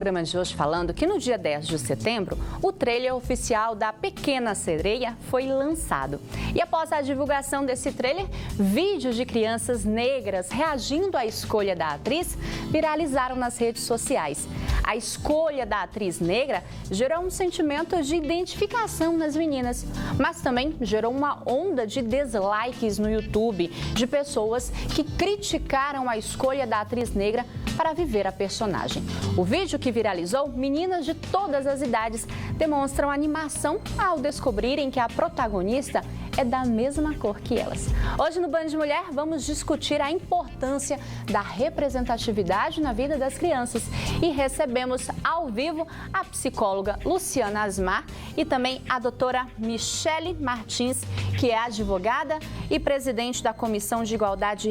Programa de hoje falando que no dia 10 de setembro, o trailer oficial da Pequena Sereia foi lançado. E após a divulgação desse trailer, vídeos de crianças negras reagindo à escolha da atriz viralizaram nas redes sociais. A escolha da atriz negra gerou um sentimento de identificação nas meninas, mas também gerou uma onda de dislikes no YouTube de pessoas que criticaram a escolha da atriz negra para viver a personagem. O vídeo que viralizou, meninas de todas as idades demonstram animação ao descobrirem que a protagonista é da mesma cor que elas. Hoje no Band de Mulher vamos discutir a importância da representatividade na vida das crianças e recebemos ao vivo a psicóloga Luciana Asmar e também a doutora Michele Martins, que é advogada e presidente da Comissão de Igualdade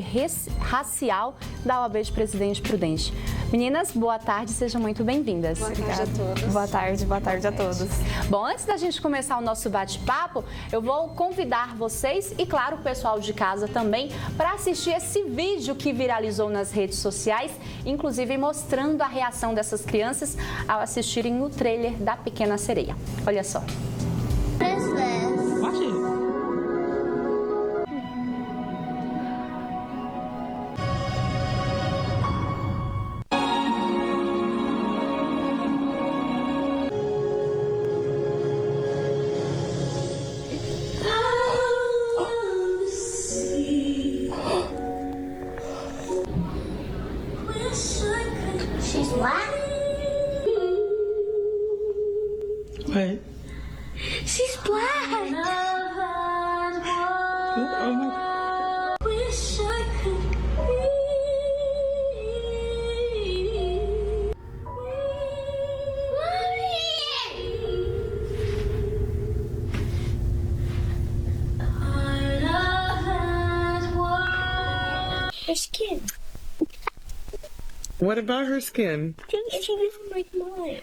Racial da OAB de Presidente Prudente. Meninas, boa tarde, sejam muito bem-vindas. Boa tarde a todos. Boa tarde a todos. Bom, antes da gente começar o nosso bate-papo, eu vou convidar vocês e, claro, o pessoal de casa também para assistir esse vídeo que viralizou nas redes sociais, inclusive mostrando a reação dessas crianças ao assistirem o trailer da Pequena Sereia. Olha só. She's black? What? She's black! Oh my God. Wish I could be. Her skin. What about her skin? She doesn't like mine.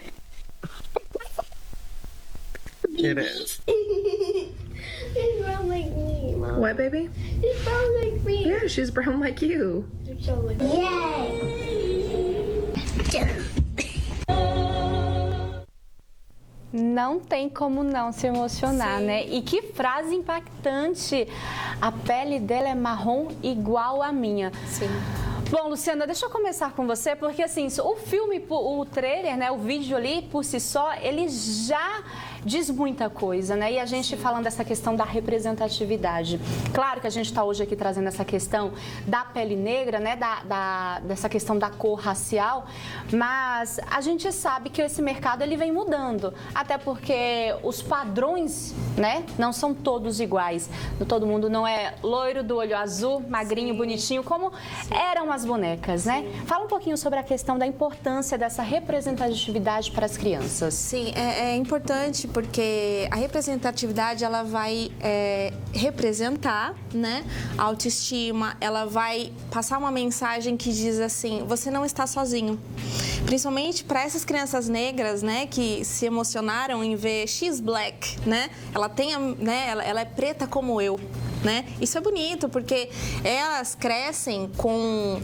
It is. She's brown like me, Mom. What, baby? She's brown like me. Yeah, she's brown like you. Yay! Não tem como não se emocionar, né? E que frase impactante! A pele dela é marrom igual à minha. Sim. Bom, Luciana, deixa eu começar com você, porque assim, o filme, o trailer, né, o vídeo ali, por si só, ele já diz muita coisa, né? E a gente falando dessa questão da representatividade. Claro que a gente está hoje aqui trazendo essa questão da pele negra, né? Dessa questão da cor racial, mas a gente sabe que esse mercado ele vem mudando, até porque os padrões, né, não são todos iguais. Todo mundo não é loiro, do olho azul, magrinho, bonitinho, como eram as bonecas, né? Fala um pouquinho sobre a questão da importância dessa representatividade para as crianças. Sim, é importante porque a representatividade ela vai representar, né, a autoestima, ela vai passar uma mensagem que diz assim, você não está sozinho. Principalmente para essas crianças negras, né, que se emocionaram em ver She's Black, né? Ela tem, né, ela é preta como eu. Né? Isso é bonito, porque elas crescem com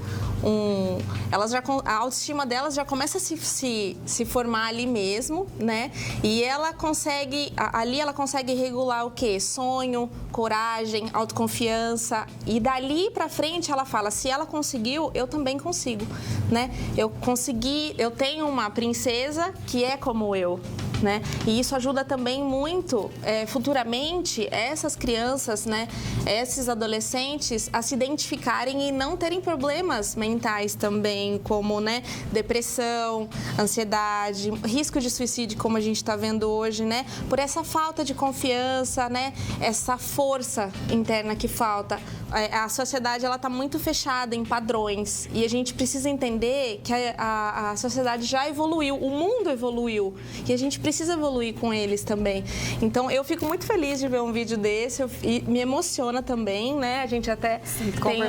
a autoestima delas já começa a se formar ali mesmo, né? E ela consegue regular o quê? Sonho, coragem, autoconfiança. E dali pra frente ela fala, se ela conseguiu, eu também consigo, né? Eu tenho uma princesa que é como eu. Né? E isso ajuda também muito, futuramente, essas crianças, né, esses adolescentes a se identificarem e não terem problemas mentais também, como, né, depressão, ansiedade, risco de suicídio, como a gente está vendo hoje, né, por essa falta de confiança, né, essa força interna que falta. A sociedade ela está muito fechada em padrões e a gente precisa entender que a sociedade já evoluiu, o mundo evoluiu e a gente precisa evoluir com eles também. Então eu fico muito feliz de ver um vídeo desse e me emociona também, né? A gente até tem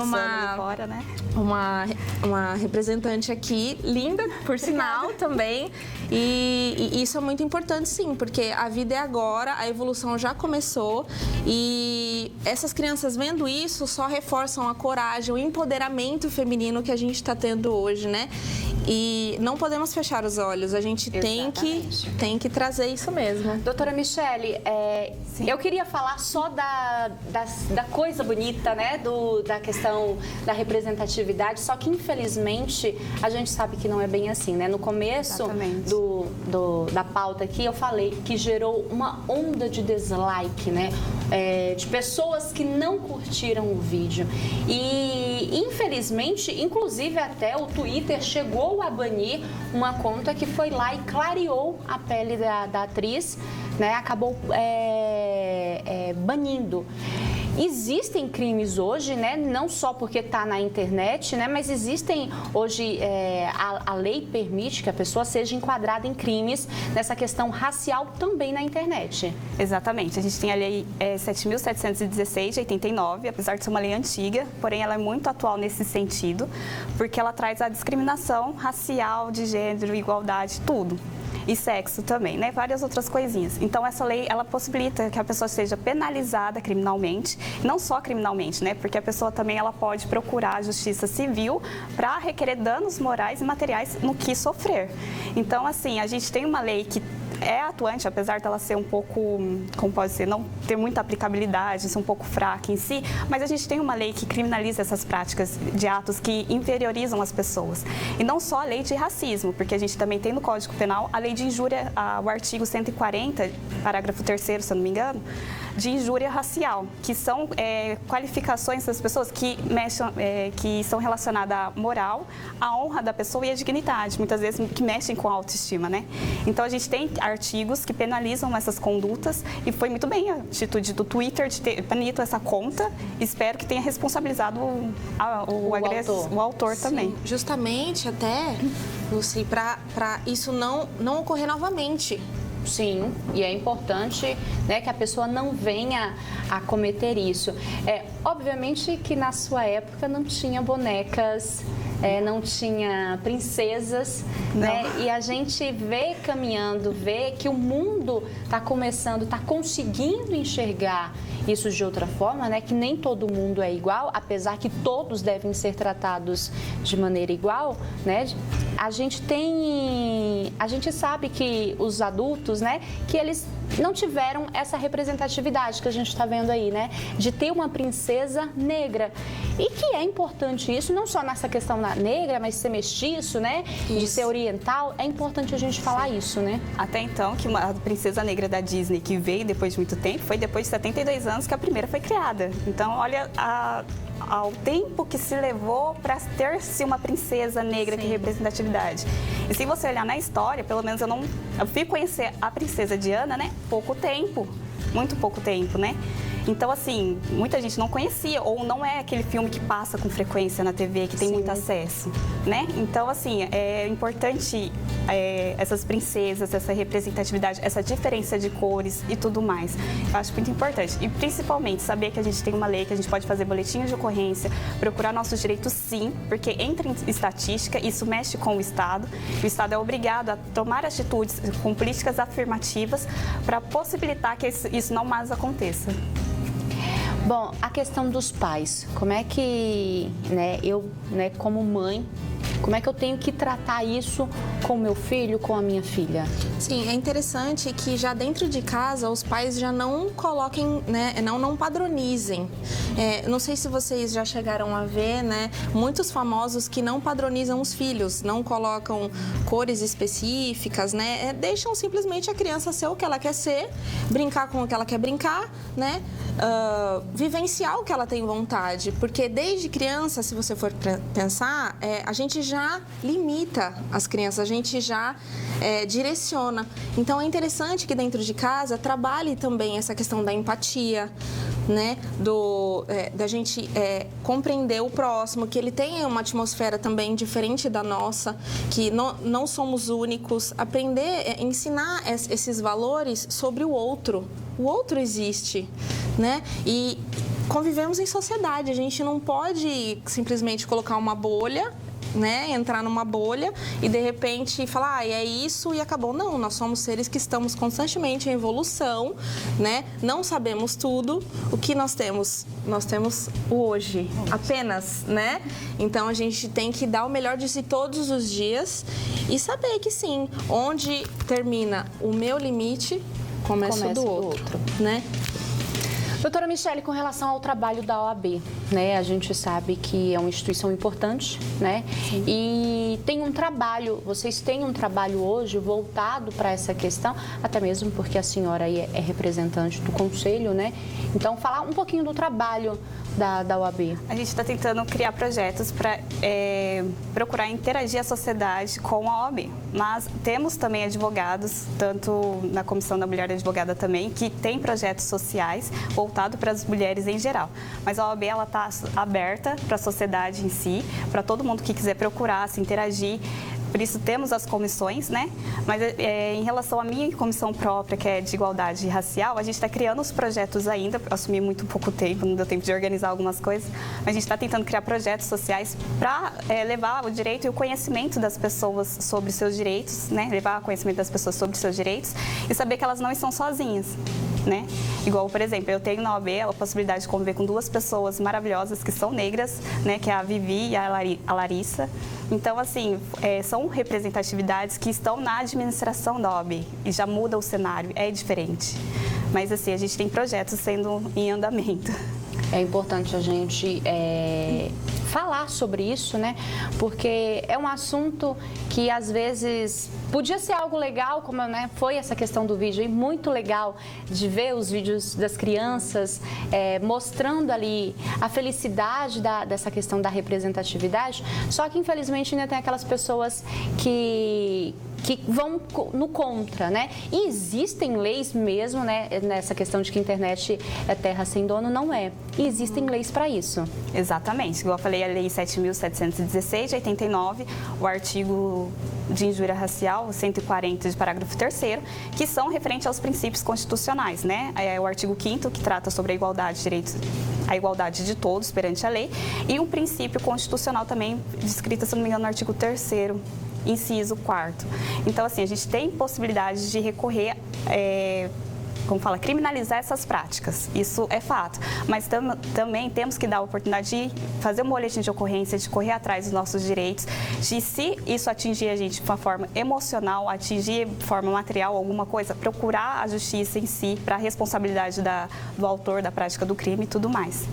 fora, né? uma representante aqui, linda, por sinal, também. E isso é muito importante, sim, porque a vida é agora, a evolução já começou e essas crianças vendo isso só reforçam a coragem, o empoderamento feminino que a gente está tendo hoje, né? E não podemos fechar os olhos, a gente tem que trazer isso mesmo. Doutora Michele, eu queria falar só da coisa bonita, né, da questão da representatividade, só que infelizmente a gente sabe que não é bem assim, né? No começo da pauta aqui eu falei que gerou uma onda de dislike, né? De pessoas que não curtiram o vídeo. E infelizmente, inclusive até o Twitter chegou a banir uma conta que foi lá e clareou a pele da atriz, né? Acabou banindo. Existem crimes hoje, né? Não só porque está na internet, né? Mas existem hoje, a lei permite que a pessoa seja enquadrada em crimes nessa questão racial também na internet. Exatamente. A gente tem a lei 7.716 de 89, apesar de ser uma lei antiga, porém ela é muito atual nesse sentido, porque ela traz a discriminação racial, de gênero, igualdade, tudo. E sexo também, né? Várias outras coisinhas. Então, essa lei, ela possibilita que a pessoa seja penalizada criminalmente, não só criminalmente, né? Porque a pessoa também, ela pode procurar a justiça civil para requerer danos morais e materiais no que sofrer. Então, assim, a gente tem uma lei que é atuante, apesar dela ser um pouco, como pode ser, não ter muita aplicabilidade, ser um pouco fraca em si, mas a gente tem uma lei que criminaliza essas práticas de atos que inferiorizam as pessoas. E não só a lei de racismo, porque a gente também tem no Código Penal a lei de injúria, o artigo 140, parágrafo 3º, se eu não me engano, de injúria racial, que são qualificações das pessoas que que são relacionadas à moral, à honra da pessoa e à dignidade, muitas vezes que mexem com a autoestima, né? Então, a gente tem artigos que penalizam essas condutas e foi muito bem a atitude do Twitter de ter banido essa conta. Espero que tenha responsabilizado o autor também. Sim, justamente até, Lucy, para isso não ocorrer novamente. Sim, e é importante, né, que a pessoa não venha a cometer isso. Obviamente que na sua época não tinha bonecas, não tinha princesas, né? E a gente vê caminhando, vê que o mundo está começando, está conseguindo enxergar isso de outra forma, né? Que nem todo mundo é igual, apesar que todos devem ser tratados de maneira igual, né? A gente sabe que os adultos, né? Que eles não tiveram essa representatividade que a gente está vendo aí, né? De ter uma princesa negra. E que é importante isso, não só nessa questão negra, mas ser mestiço, né? Isso. De ser oriental, é importante a gente falar isso, né? Até então, que a princesa negra da Disney, que veio depois de muito tempo, foi depois de 72 anos que a primeira foi criada. Então, olha ao tempo que se levou para ter-se uma princesa negra, que representatividade. E se você olhar na história, pelo menos eu fui conhecer a princesa Diana, né? Pouco tempo, muito pouco tempo, né? Então, assim, muita gente não conhecia, ou não é aquele filme que passa com frequência na TV, que tem muito acesso, né? Então, assim, é importante essas princesas, essa representatividade, essa diferença de cores e tudo mais. Eu acho muito importante. E, principalmente, saber que a gente tem uma lei, que a gente pode fazer boletim de ocorrência, procurar nossos direitos, sim, porque entra em estatística, isso mexe com o Estado. O Estado é obrigado a tomar atitudes com políticas afirmativas para possibilitar que isso não mais aconteça. Bom, a questão dos pais, como é que, eu, como mãe, como é que eu tenho que tratar isso com o meu filho, com a minha filha? Sim, é interessante que já dentro de casa os pais já não coloquem, né, não padronizem. Não sei se vocês já chegaram a ver, né, muitos famosos que não padronizam os filhos, não colocam cores específicas, né, deixam simplesmente a criança ser o que ela quer ser, brincar com o que ela quer brincar, né, vivenciar o que ela tem vontade, porque desde criança, se você for pensar, a gente já limita as crianças, a gente já direciona. Então, é interessante que dentro de casa trabalhe também essa questão da empatia, né? Da gente compreender o próximo, que ele tenha uma atmosfera também diferente da nossa, que não somos únicos, aprender, ensinar esses valores sobre o outro. O outro existe, né? E convivemos em sociedade, a gente não pode simplesmente colocar uma bolha né, entrar numa bolha e de repente falar, ah, é isso e acabou. Não, nós somos seres que estamos constantemente em evolução, né? Não sabemos tudo. O que nós temos? Nós temos o hoje, apenas, né? Então a gente tem que dar o melhor de si todos os dias e saber que sim, onde termina o meu limite, começa o do outro, né? Doutora Michele, com relação ao trabalho da OAB, né, a gente sabe que é uma instituição importante, né, e tem um trabalho, vocês têm um trabalho hoje voltado para essa questão, até mesmo porque a senhora aí é representante do conselho, né, então falar um pouquinho do trabalho da OAB. A gente está tentando criar projetos para procurar interagir a sociedade com a OAB, mas temos também advogados, tanto na Comissão da Mulher Advogada também, que tem projetos sociais voltados para as mulheres em geral. Mas a OAB está aberta para a sociedade em si, para todo mundo que quiser procurar, se interagir. Por isso temos as comissões, né? Mas em relação à minha comissão própria, que é de igualdade racial, a gente está criando os projetos ainda, assumi muito pouco tempo, não deu tempo de organizar algumas coisas, mas a gente está tentando criar projetos sociais para levar o direito e o conhecimento das pessoas sobre seus direitos, né? Levar o conhecimento das pessoas sobre seus direitos e saber que elas não estão sozinhas, né? Igual, por exemplo, eu tenho na OAB a possibilidade de conviver com duas pessoas maravilhosas que são negras, né? Que é a Vivi e a Larissa. Então, assim, são representatividades que estão na administração da OAB e já muda o cenário, é diferente. Mas, assim, a gente tem projetos sendo em andamento. É importante a gente falar sobre isso, né? Porque é um assunto que, às vezes, podia ser algo legal, como né, foi essa questão do vídeo, e muito legal de ver os vídeos das crianças mostrando ali a felicidade dessa questão da representatividade, só que, infelizmente, ainda tem aquelas pessoas que vão no contra, né? E existem leis mesmo, né? Nessa questão de que a internet é terra sem dono, não é. E existem leis para isso. Exatamente. Igual eu falei, a Lei 7.716 de 89, o artigo de injúria racial, 140 de parágrafo 3º, que são referentes aos princípios constitucionais, né? É o artigo 5º, que trata sobre a igualdade de todos perante a lei, e um princípio constitucional também descrito, se não me engano, no artigo 3º, inciso 4º. Então, assim, a gente tem possibilidade de recorrer, criminalizar essas práticas. Isso é fato. Mas também temos que dar a oportunidade de fazer um boletim de ocorrência, de correr atrás dos nossos direitos, de se isso atingir a gente de uma forma emocional, atingir de forma material alguma coisa, procurar a justiça em si para a responsabilidade do autor da prática do crime e tudo mais.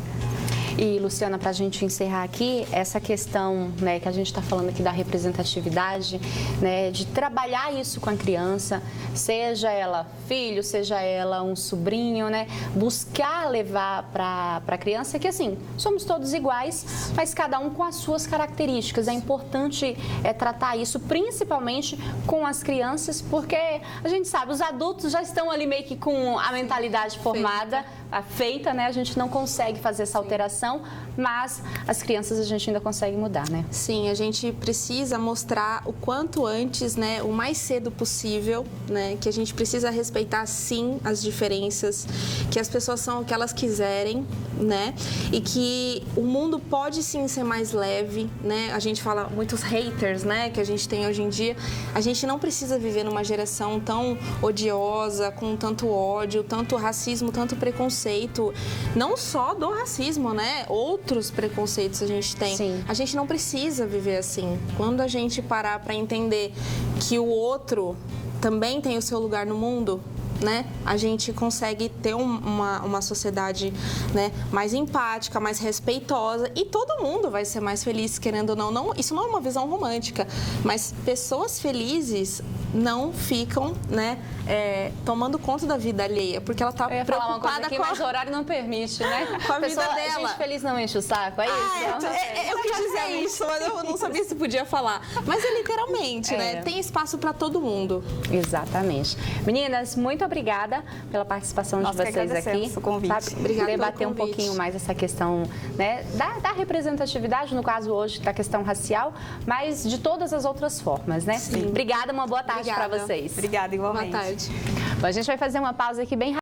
E, Luciana, para a gente encerrar aqui, essa questão, né, que a gente está falando aqui da representatividade, né, de trabalhar isso com a criança, seja ela filho, seja ela um sobrinho, né, buscar levar para a criança que, assim, somos todos iguais, mas cada um com as suas características. É importante tratar isso, principalmente com as crianças, porque a gente sabe, os adultos já estão ali meio que com a mentalidade formada, feita, né, a gente não consegue fazer essa alteração, mas as crianças a gente ainda consegue mudar, né? Sim, a gente precisa mostrar o quanto antes, né, o mais cedo possível, né, que a gente precisa respeitar sim as diferenças, que as pessoas são o que elas quiserem, né, e que o mundo pode sim ser mais leve, né? A gente fala muitos haters, né, que a gente tem hoje em dia. A gente não precisa viver numa geração tão odiosa, com tanto ódio, tanto racismo, tanto preconceito, não só do racismo, né? Outros preconceitos a gente tem. Sim. A gente não precisa viver assim. Quando a gente parar para entender que o outro também tem o seu lugar no mundo, né, a gente consegue ter uma sociedade, né, mais empática, mais respeitosa, e todo mundo vai ser mais feliz, querendo ou não. Isso não é uma visão romântica, mas pessoas felizes não ficam, né, tomando conta da vida alheia, porque ela está preocupada com mas o horário não permite, né? Com a vida dela. Gente feliz não enche o saco, é isso? Eu quis dizer isso, mas eu não sabia se podia falar. Mas é literalmente, né? Tem espaço para todo mundo. Exatamente. Meninas, muito obrigada pela participação de vocês aqui. O convite. Obrigada debater pelo um pouquinho mais essa questão, né, da representatividade, no caso hoje da questão racial, mas de todas as outras formas, né? Sim. Obrigada, uma boa tarde para vocês. Obrigada, igualmente. Boa tarde. Bom, a gente vai fazer uma pausa aqui bem rápida.